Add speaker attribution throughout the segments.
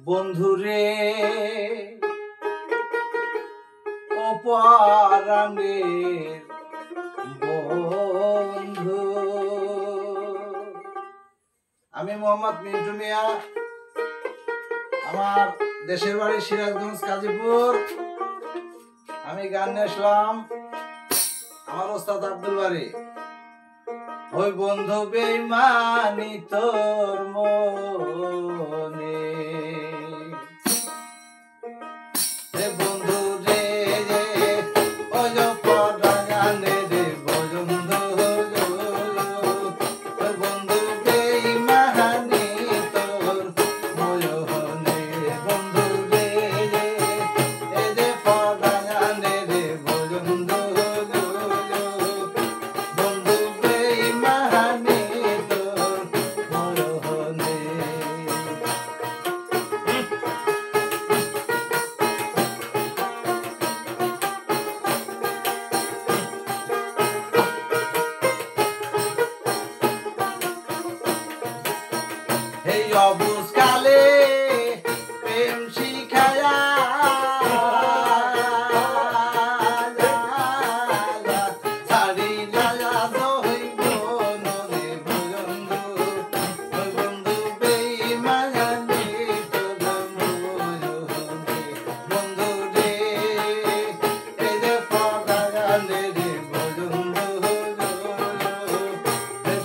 Speaker 1: বন্ধুরে অপরাঙ্গের বন্ধু। আমি মোহাম্মদ মিন্টু মিয়া, আমার দেশের বাড়ি সিরাজগঞ্জ কাজীপুর। আমি গান নিয়ে আসলাম আমার ওস্তাদ আব্দুল বারী। ওই বন্ধু বেঈমানি তোর মনে, রে বন্ধু রে ওই পরাঙ্গনে রে বন্ধু, ওই বন্ধু বেঈমানি তোর মনে, বন্ধু রে এই যে পরাঙ্গনে রে বন্ধু, বন্ধু বেঈমানি তোর মনে। এই অবুজ কালে প্রেম শিখায়া ছাড়ি লায়া দইব নরে বন্ধু, ওই বন্ধু বেঈমানি তোর মনে, বন্ধু রে এই যে পরাঙ্গনে রে বন্ধু,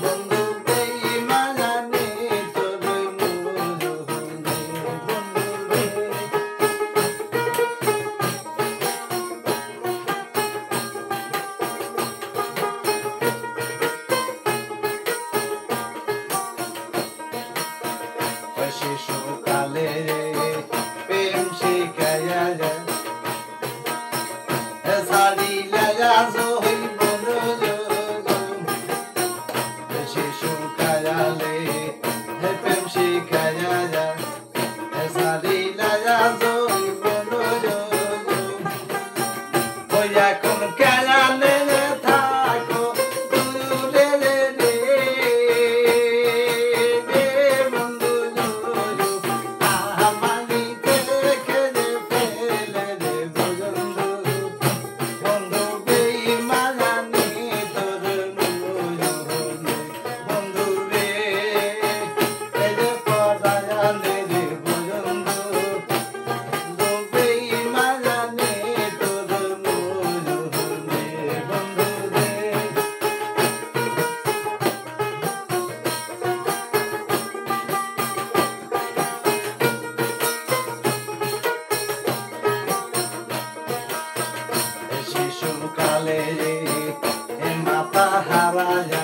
Speaker 1: বন্ধু বেঈমানি তোর মনে, বন্ধু রে। শিশুকালে প্রেম শিখায়া ছাড়ি লাগা হইব শিশুকালে প্রেম শিখায়া ছাড়ি লাগা হইব ওই এখন কেলানে থাকো দূরে রে বন্ধু, আমানি দেখে ফেলে রে বন্ধু, বন্ধু বেঈমানি তোর মনে, বন্ধু রে এই যে পরাঙ্গনে রে বন্ধু, বন্ধু বেঈমানি তোর মনে, বন্ধু রে। শিশুকালে মাথা হারায়া